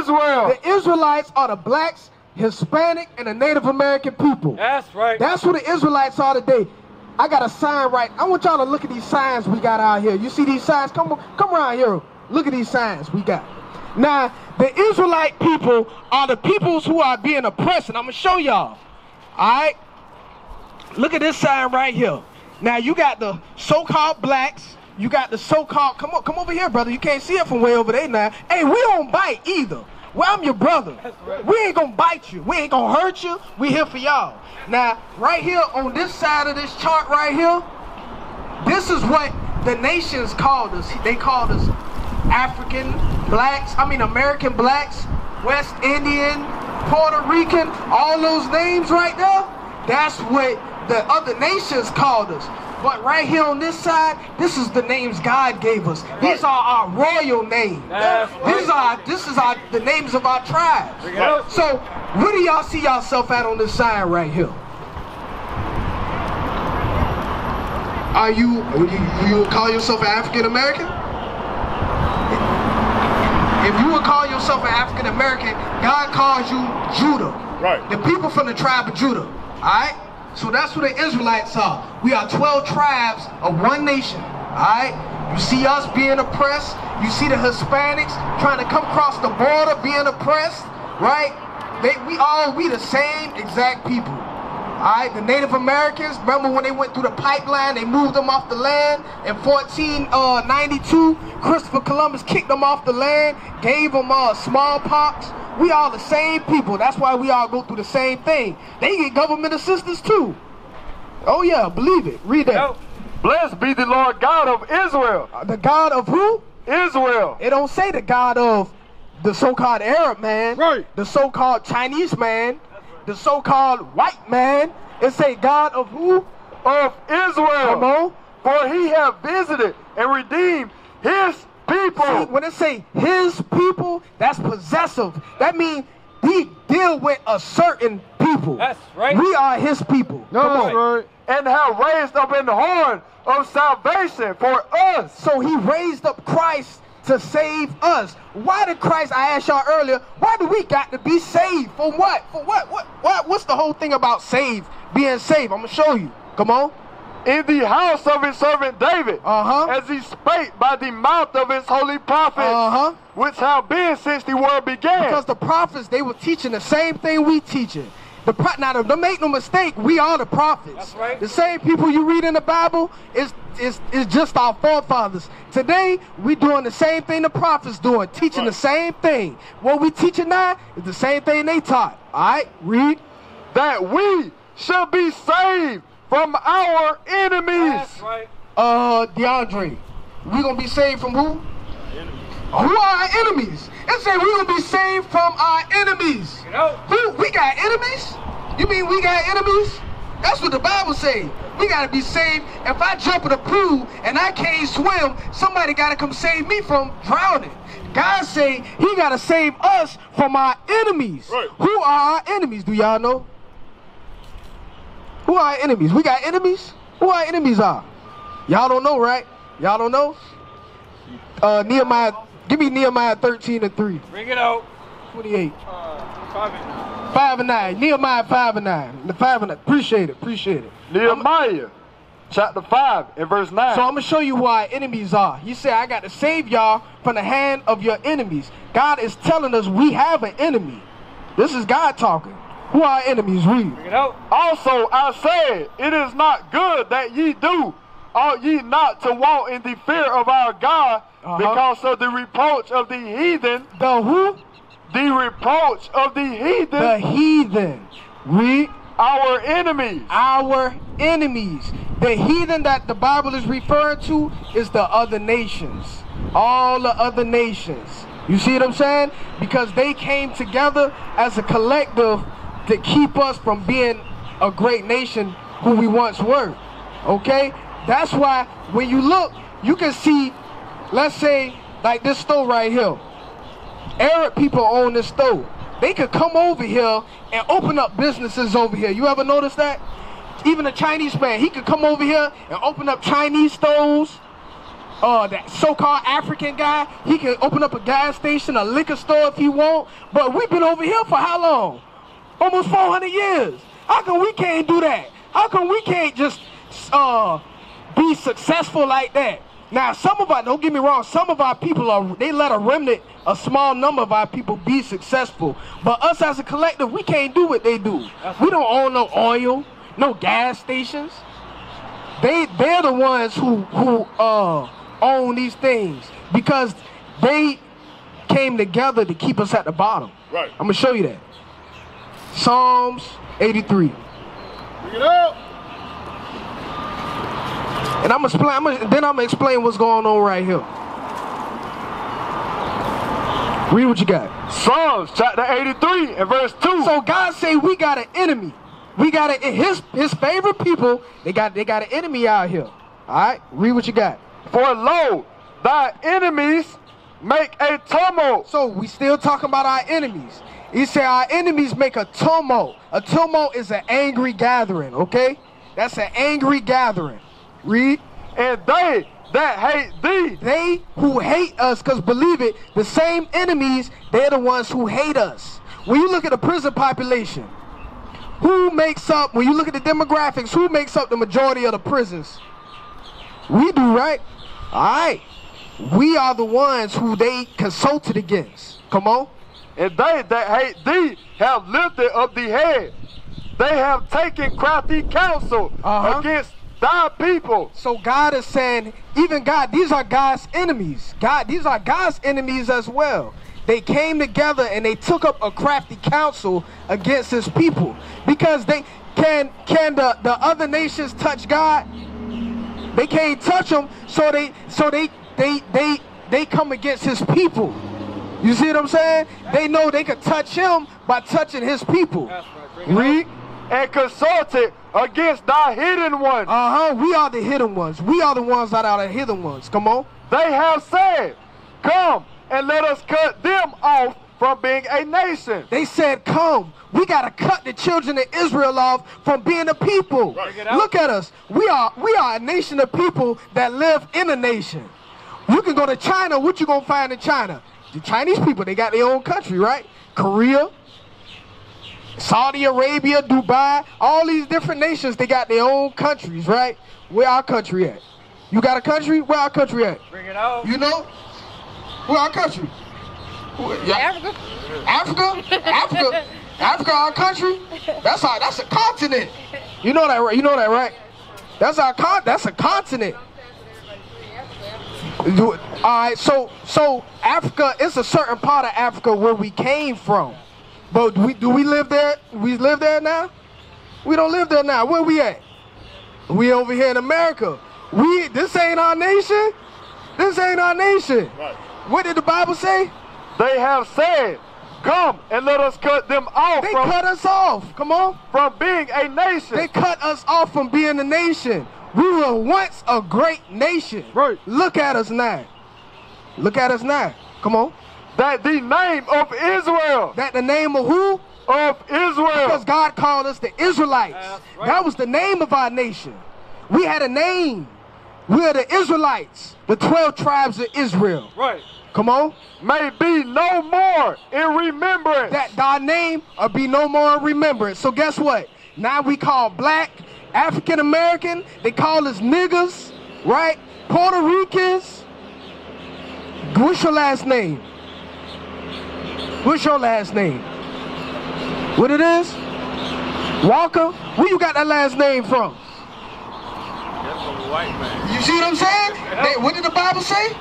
Israel. The Israelites are the blacks, Hispanic, and the Native American people. That's right. That's who the Israelites are today. I got a sign right. I want y'all to look at these signs we got out here. You see these signs? Come around here. Look at these signs we got. Now, the Israelite people are the peoples who are being oppressed, and I'm going to show y'all. All right? Look at this sign right here. Now, you got the so-called blacks. You got the so-called, come over here, brother. You can't see it from way over there now. Hey, we don't bite either. Well, I'm your brother. Right. We ain't gonna bite you. We ain't gonna hurt you. We here for y'all. Now, right here on this side of this chart right here, this is what the nations called us. They called us American blacks, West Indian, Puerto Rican, all those names right there. That's what the other nations called us. But right here on this side, this is the names God gave us. These are our royal names. This is the names of our tribes. So, where do y'all see yourself at on this sign right here? Are you call yourself an African American? If you would call yourself an African American, God calls you Judah. Right. The people from the tribe of Judah. Alright? So that's who the Israelites are. We are 12 tribes of one nation. Alright? You see us being oppressed. You see the Hispanics trying to come across the border being oppressed. Right? We the same exact people. Alright? The Native Americans, remember when they went through the pipeline, they moved them off the land. In 1492, Christopher Columbus kicked them off the land, gave them smallpox. We all the same people. That's why we all go through the same thing. They get government assistance too. Oh yeah, believe it. Read that. Blessed be the Lord God of Israel. The God of who? Israel. It don't say the God of the so-called Arab man. Right. The so-called Chinese man. The so-called white man. It say God of who? Of Israel. Come on. For he hath visited and redeemed his people. See, when it say his people, that's possessive. That means he deal with a certain people. That's right. We are his people. That's right. And have raised up an horn of salvation for us. So he raised up Christ to save us. Why did Christ, I asked y'all earlier, why do we got to be saved? For what? For what? What's the whole thing about saved, being saved? I'm going to show you. Come on. In the house of his servant David, as he spake by the mouth of his holy prophets, which have been since the world began. Because the prophets, they were teaching the same thing we teaching. Now, don't make no mistake, we are the prophets. That's right. The same people you read in the Bible is just our forefathers. Today, we doing the same thing the prophets doing, teaching the same thing. What we teaching now is the same thing they taught. All right, read. That we shall be saved from our enemies. That's right. DeAndre, we gonna be saved from who? Who are our enemies? It say we gonna be saved from our enemies. Who? We got enemies? You mean we got enemies? That's what the Bible say. We gotta be saved. If I jump in a pool and I can't swim, somebody gotta come save me from drowning. God say he gotta save us from our enemies. Right. Who are our enemies? Do y'all know? Who are our enemies? We got enemies? Who our enemies are? Y'all don't know, right? Y'all don't know? Nehemiah, give me Nehemiah 13:3. Bring it out. 28. 5 and 9. Nehemiah 5 and 9. The 5 and 9. Appreciate it. Nehemiah chapter 5 and verse 9. So I'm going to show you who our enemies are. He said, I got to save y'all from the hand of your enemies. God is telling us we have an enemy. This is God talking. Who are our enemies? Read. Bring it out. Also I said, it is not good that ye do. Ought ye not to walk in the fear of our God because of the reproach of the heathen. The who? The reproach of the heathen. The heathen. Read. Our enemies. Our enemies. The heathen that the Bible is referring to is the other nations. All the other nations. You see what I'm saying? Because they came together as a collective to keep us from being a great nation who we once were. Okay? That's why when you look, you can see, let's say, like this store right here. Arab people own this store. They could come over here and open up businesses over here. You ever notice that? Even a Chinese man, he could come over here and open up Chinese stores. that so-called African guy, he can open up a gas station, a liquor store if he want. But we've been over here for how long? Almost 400 years. How come we can't do that? How come we can't just be successful like that? Now, some of our, don't get me wrong, some of our people they let a remnant, a small number of our people be successful. But us as a collective, we can't do what they do. We don't own no oil, no gas stations. They're the ones who own these things because they came together to keep us at the bottom. Right. I'm gonna show you that. Psalms 83. Bring it up. And I'm gonna explain what's going on right here. Read what you got. Psalms chapter 83 and verse 2. So God say we got an enemy. We got his favorite people. They got an enemy out here. All right. Read what you got. For lo, thy enemies make a tumult. So we still talking about our enemies. He said our enemies make a tumult. A tumult is an angry gathering. Okay, that's an angry gathering. Read. And they that hate thee. They who hate us, because believe it, the same enemies, they're the ones who hate us. When you look at the prison population, who makes up, when you look at the demographics, who makes up the majority of the prisons? We do, right? All right. We are the ones who they consulted against. Come on. And they that hate thee have lifted up the head. They have taken crafty counsel against thy people. So God is saying, even God, these are God's enemies. These are God's enemies as well. They came together and they took up a crafty counsel against his people. Because they can the other nations touch God? They can't touch him, so they come against his people. You see what I'm saying? They know they could touch him by touching his people. Read. And consulted against thy hidden ones. We are the hidden ones. We are the ones that are the hidden ones. Come on. They have said, come and let us cut them off from being a nation. They said, come. We got to cut the children of Israel off from being a people. Look at us. We are a nation of people that live in a nation. You can go to China. What you going to find in China? The Chinese people, they got their own country, right? Korea, Saudi Arabia, Dubai, all these different nations, they got their own countries, right? Where our country at? You got a country? Where our country at? Bring it out. You know? Where our country? Africa. Africa, our country? That's a continent. You know that, right? You know that, right? That's a continent. All right, so Africa, it's a certain part of Africa where we came from. But do we live there? We live there now? We don't live there now. Where we at? We over here in America. This ain't our nation. This ain't our nation. Right. What did the Bible say? They have said, come and let us cut them off. They cut us off. Come on. From being a nation. They cut us off from being a nation. We were once a great nation. Right. Look at us now. Look at us now. Come on. That the name of Israel. That the name of who? Of Israel. Because God called us the Israelites. Right. That was the name of our nation. We had a name. We are the Israelites. The 12 tribes of Israel. Right. Come on. May be no more in remembrance. That thy name will be no more in remembrance. So guess what? Now we call black, African American, they call us niggas, right? Puerto Ricans. What's your last name? What's your last name? What it is? Walker? Where you got that last name from? That's from a white man. You see what I'm saying? What did the Bible say?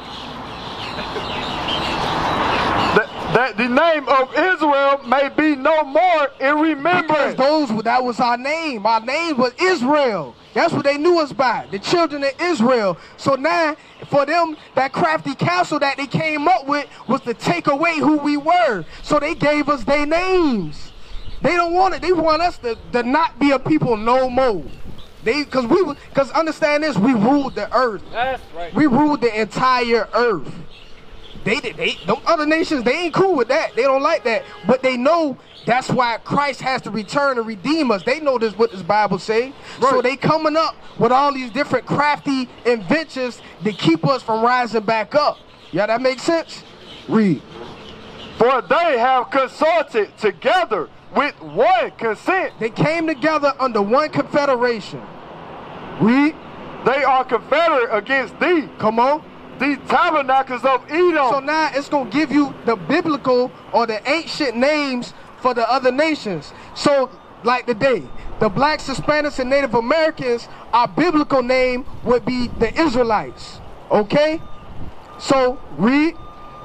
That the name of Israel may be no more in remembrance. Because that was our name. Our name was Israel. That's what they knew us by, the children of Israel. So now, for them, that crafty counsel that they came up with was to take away who we were. So they gave us their names. They don't want it. They want us to not be a people no more. Because understand this, we ruled the earth. That's right. We ruled the entire earth. them other nations, they ain't cool with that. They don't like that. But they know that's why Christ has to return and redeem us. They know this, what this Bible say. Right. So they coming up with all these different crafty inventions to keep us from rising back up. Yeah, that makes sense? Read. For they have consorted together with one consent. They came together under one confederation. Read. They are confederate against thee. Come on. The tabernacles of Edom. So now it's going to give you the biblical or the ancient names for the other nations. So like today, the blacks, Hispanics, and Native Americans, our biblical name would be the Israelites. Okay? So read.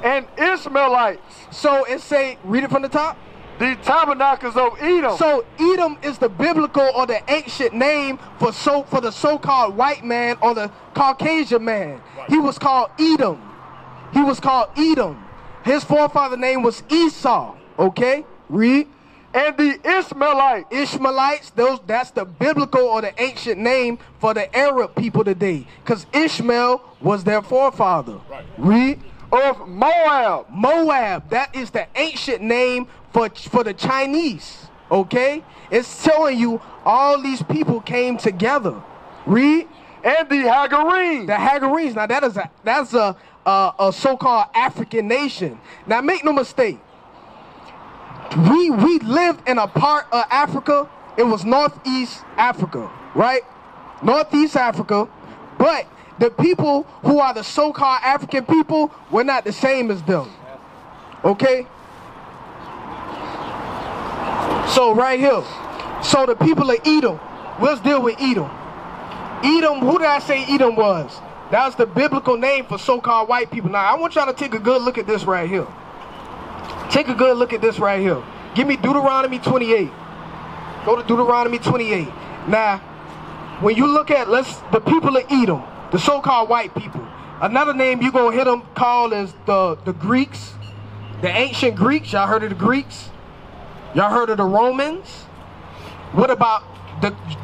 And Ishmaelites. So it say, read it from the top. The tabernacles of Edom. So Edom is the biblical or the ancient name for the so-called white man or the Caucasian man. Right. He was called Edom. He was called Edom. His forefather name was Esau. Okay, read. And the Ishmaelites. Ishmaelites, that's the biblical or the ancient name for the Arab people today. Because Ishmael was their forefather. Right. Read. Of Moab. Moab, that is the ancient name for the Chinese. Okay? It's telling you all these people came together. Read. And the Hagarenes. The Hagarenes. Now that's a so-called African nation. Now make no mistake. We lived in a part of Africa. It was Northeast Africa, right? Northeast Africa. But the people who are the so-called African people, we're not the same as them. Okay? So right here. So the people of Edom. Let's deal with Edom. Edom, who did I say Edom was? That was the biblical name for so-called white people. Now, I want y'all to take a good look at this right here. Take a good look at this right here. Give me Deuteronomy 28. Go to Deuteronomy 28. Now, when you look at the people of Edom, the so-called white people, another name you're going to hear them call is the Greeks, the ancient Greeks. Y'all heard of the Greeks? Y'all heard of the Romans? What about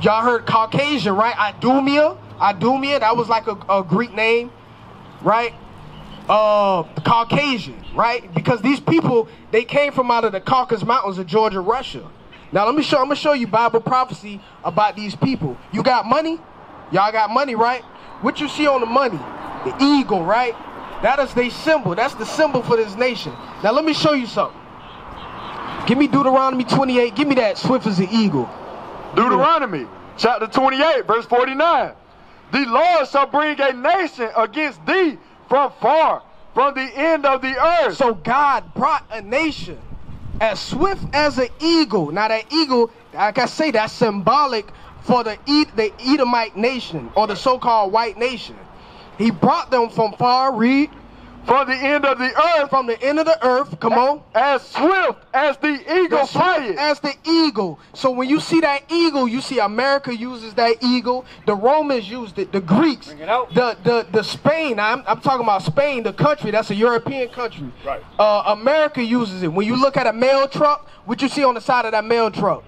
y'all heard Caucasian, right? Idumea, that was like a Greek name, right? Caucasian, right? Because these people, they came from out of the Caucasus Mountains of Georgia, Russia. Now I'm gonna show you Bible prophecy about these people. You got money? Y'all got money, right? What you see on the money? The eagle, right? That is their symbol. That's the symbol for this nation. Now let me show you something. Give me Deuteronomy 28. Give me that swift as an eagle. Deuteronomy chapter 28, verse 49. The Lord shall bring a nation against thee from far, from the end of the earth. So God brought a nation as swift as an eagle. Now that eagle, like I say, that's symbolic for the Edomite nation or the so-called white nation. He brought them from far, read. From the end of the earth. From the end of the earth, come on. As swift as the eagle flieth. As the eagle. So when you see that eagle, you see America uses that eagle. The Romans used it. The Greeks. Bring it out. The Spain. I'm talking about Spain, the country. That's a European country. Right. America uses it. When you look at a mail truck, what you see on the side of that mail truck?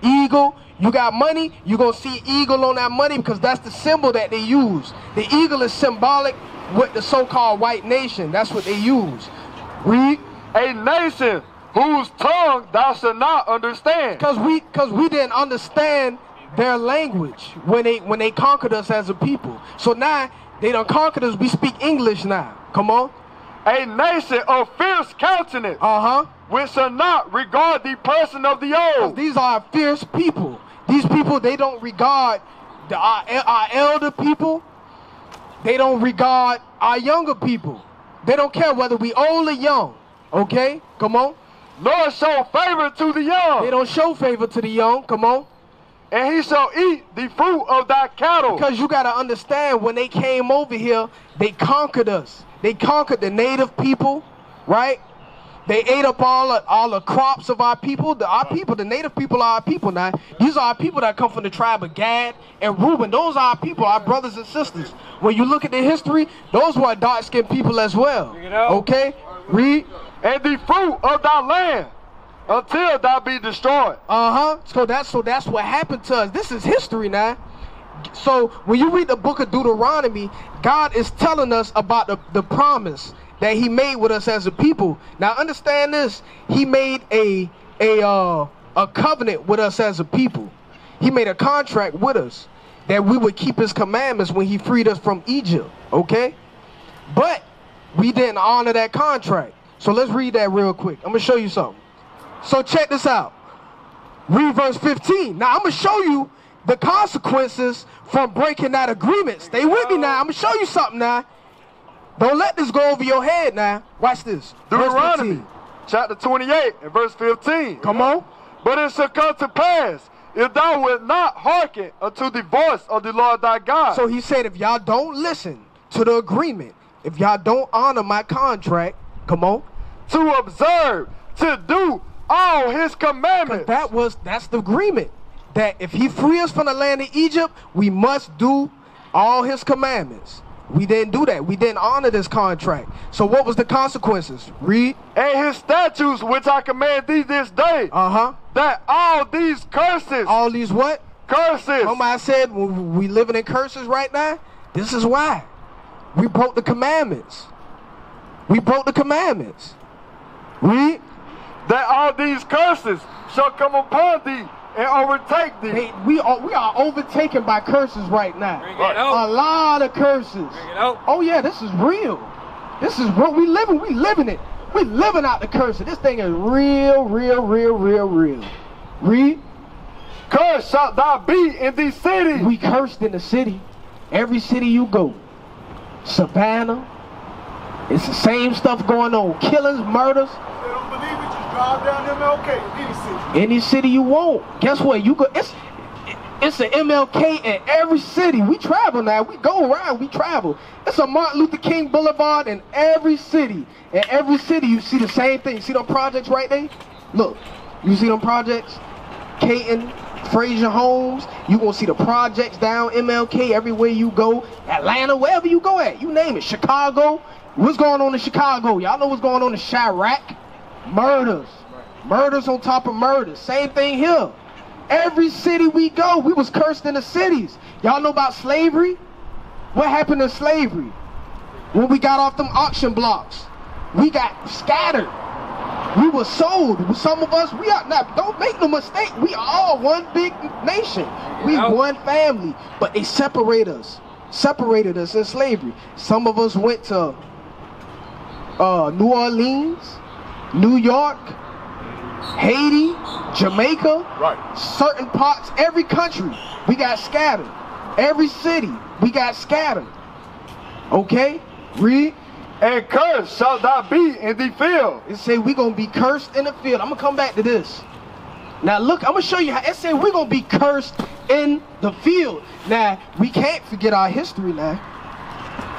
Eagle. You got money, you're going to see eagle on that money because that's the symbol that they use. The eagle is symbolic with the so-called white nation. That's what they use. Read. A nation whose tongue thou shalt not understand. Because we didn't understand their language when they conquered us as a people. So now they done conquered us. We speak English now. Come on. A nation of fierce countenance. Which shall not regard the person of the old. These are fierce people. These people, they don't regard our elder people. They don't regard our younger people. They don't care whether we old or young. Okay? Come on. Nor show favor to the young. They don't show favor to the young. Come on. And he shall eat the fruit of thy cattle. Because you got to understand, when they came over here, they conquered us. They conquered the native people, right? They ate up all the crops of our people. The native people are our people now. These are our people that come from the tribe of Gad and Reuben. Those are our people, our brothers and sisters. When you look at the history, those were dark-skinned people as well. Okay? Read. And the fruit of thy land until thou be destroyed. So that's what happened to us. This is history now. So when you read the book of Deuteronomy, God is telling us about the promise that he made with us as a people. Now understand this, he made a covenant with us as a people. He made a contract with us that we would keep his commandments when he freed us from Egypt, okay? But we didn't honor that contract. So let's read that real quick. I'm gonna show you something. So check this out. Read verse 15. Now I'm gonna show you the consequences from breaking that agreement. Stay with me now. I'm gonna show you something now. Don't let this go over your head now. Watch this. Deuteronomy chapter 28 and verse 15. Come on. But it shall come to pass, if thou wilt not hearken unto the voice of the Lord thy God. So he said, if y'all don't listen to the agreement, if y'all don't honor my contract, come on, to observe, to do all his commandments. That's the agreement. That if he free us from the land of Egypt, we must do all his commandments. We didn't do that. We didn't honor this contract. So what was the consequences? Read. And his statutes which I command thee this day. That all these curses. All these what? Curses. Remember I said we living in curses right now? This is why. We broke the commandments. We broke the commandments. Read. That all these curses shall come upon thee and overtake thee. We are overtaken by curses right now. A lot of curses. Oh yeah, this is real. This is what we living. We living it. We living out the curses. This thing is real, real, real, real, real. Read. Cursed shalt thou be in these cities. We cursed in the city. Every city you go. Savannah. It's the same stuff going on. Killings, murders. If they don't believe it, just drive down MLK, any city. Any city you want. Guess what? You go. It's an MLK in every city. We travel now. We go around. We travel. It's a Martin Luther King Boulevard in every city. In every city, you see the same thing. See them projects right there? Look, you see them projects? Caton, Fraser Homes. You gonna see the projects down MLK everywhere you go. Atlanta, wherever you go at. You name it. Chicago. What's going on in Chicago? Y'all know what's going on in Chirac? Murders. Murders on top of murders. Same thing here. Every city we go, we was cursed in the cities. Y'all know about slavery? What happened in slavery? When we got off them auction blocks, we got scattered. We were sold. Some of us, we are not, don't make no mistake, we are all one big nation. We one family, but they separated us in slavery. Some of us went to New Orleans, New York, Haiti, Jamaica, certain parts, every country, we got scattered. Every city, we got scattered. Okay? Read. And cursed shalt thou be in the field. It say we gonna be cursed in the field. I'm gonna come back to this. Now look, I'm gonna show you how it say we're gonna be cursed in the field. Now, we can't forget our history now.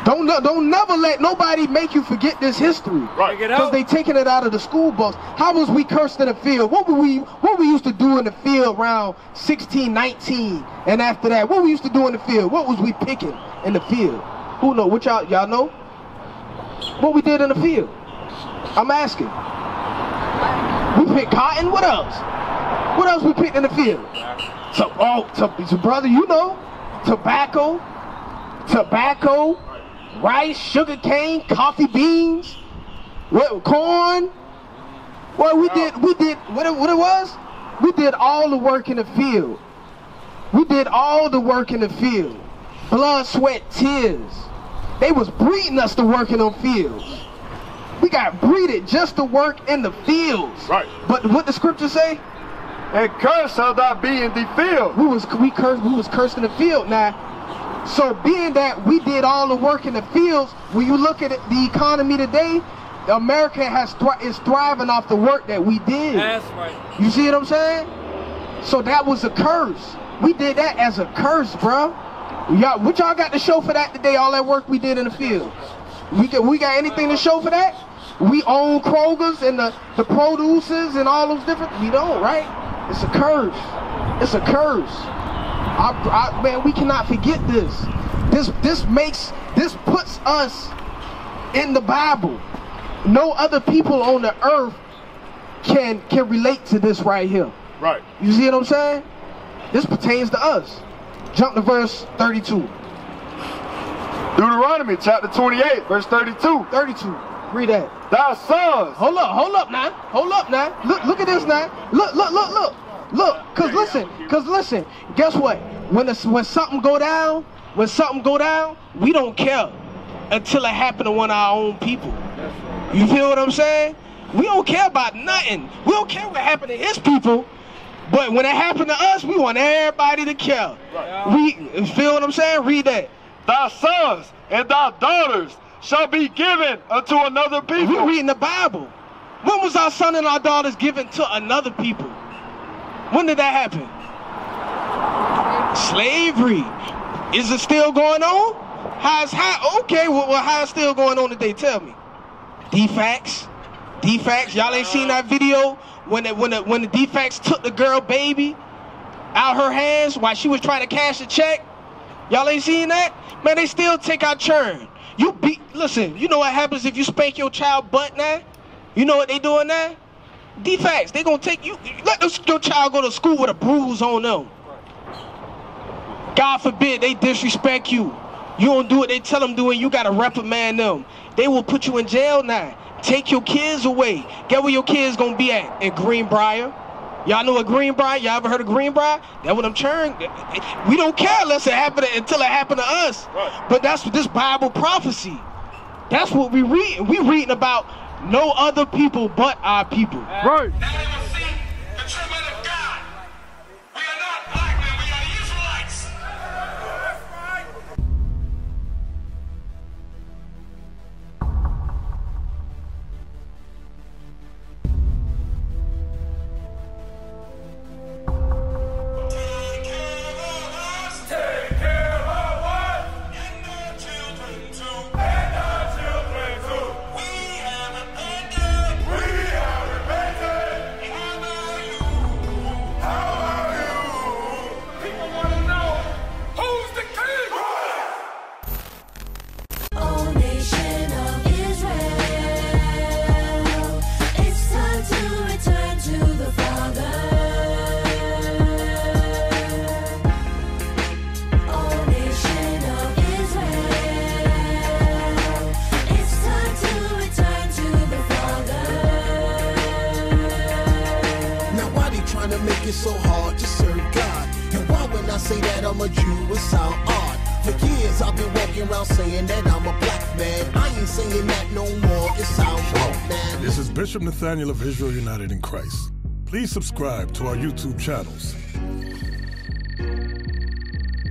Don't never let nobody make you forget this history. Right. Because they taking it out of the school books. How was we cursed in the field? What we used to do in the field around 16, 19, and after that? What we used to do in the field? What was we picking in the field? Who know? What y'all know? What we did in the field? I'm asking. We picked cotton. What else? What else we picked in the field? So brother, you know, tobacco, rice, sugar cane, coffee beans, corn. Well, we did what it was? We did all the work in the field. We did all the work in the field. Blood, sweat, tears. They was breeding us to work in them fields. We got breeded just to work in the fields. Right. But what the scripture say? And cursed shall thou be in the field. We was cursed in the field. Now, so being that we did all the work in the fields, when you look at the economy today, America is thriving off the work that we did. That's right. You see what I'm saying? So that was a curse. We did that as a curse, bro. What y'all got to show for that today? All that work we did in the field. We got anything to show for that? We own Kroger's and the produces and all those different. We don't, right? It's a curse. It's a curse. Man, we cannot forget this. This puts us in the Bible. No other people on the earth can relate to this right here. Right. You see what I'm saying? This pertains to us. Jump to verse 32. Deuteronomy chapter 28, verse 32. 32. Read that. Thy sons. Hold up now. Look at this now. Look. Cause listen. Guess what? When something go down, we don't care until it happen to one of our own people. You feel what I'm saying? We don't care about nothing. We don't care what happened to his people. But when it happened to us, we want everybody to care. We feel what I'm saying? Read that. Thy sons and thy daughters shall be given unto another people. We're reading the Bible. When was our son and our daughters given to another people? When did that happen? Slavery. Is it still going on? Okay, well, how is it still going on today? Tell me. Defacts. Y'all ain't seen that video when the defacts took the girl baby out her hands while she was trying to cash a check? Y'all ain't seen that? Man, they still take our churn. Listen, you know what happens if you spank your child butt now? You know what they doing now? Defacts, they gonna take you, let your child go to school with a bruise on them. God forbid they disrespect you. You don't do what they tell them doing, you gotta reprimand them. They will put you in jail now. Take your kids away. Get where your kids gonna be at? In Greenbrier. Y'all know what Greenbrier? Y'all ever heard of Greenbrier? That's what I'm churning. We don't care until it happened to us. Right. But that's this Bible prophecy. That's what we read. We reading about no other people but our people. Right. Make it so hard to serve God. And why when I say that I'm a Jew, it sound odd. For years I've been walking around saying that I'm a black man. I ain't saying that no more, it sounds wrong, man. This is Bishop Nathaniel of Israel United in Christ. Please subscribe to our YouTube channels.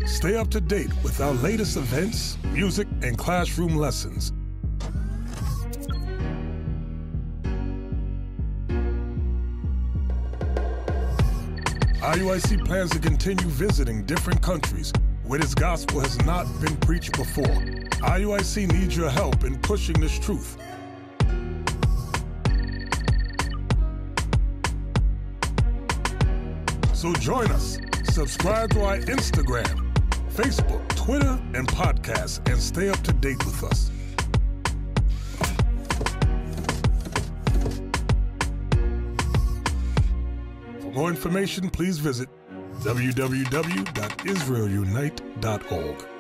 Stay up to date with our latest events, music, and classroom lessons. IUIC plans to continue visiting different countries where this gospel has not been preached before. IUIC needs your help in pushing this truth. So join us. Subscribe to our Instagram, Facebook, Twitter, and podcasts, and stay up to date with us. For more information, please visit www.israelunite.org.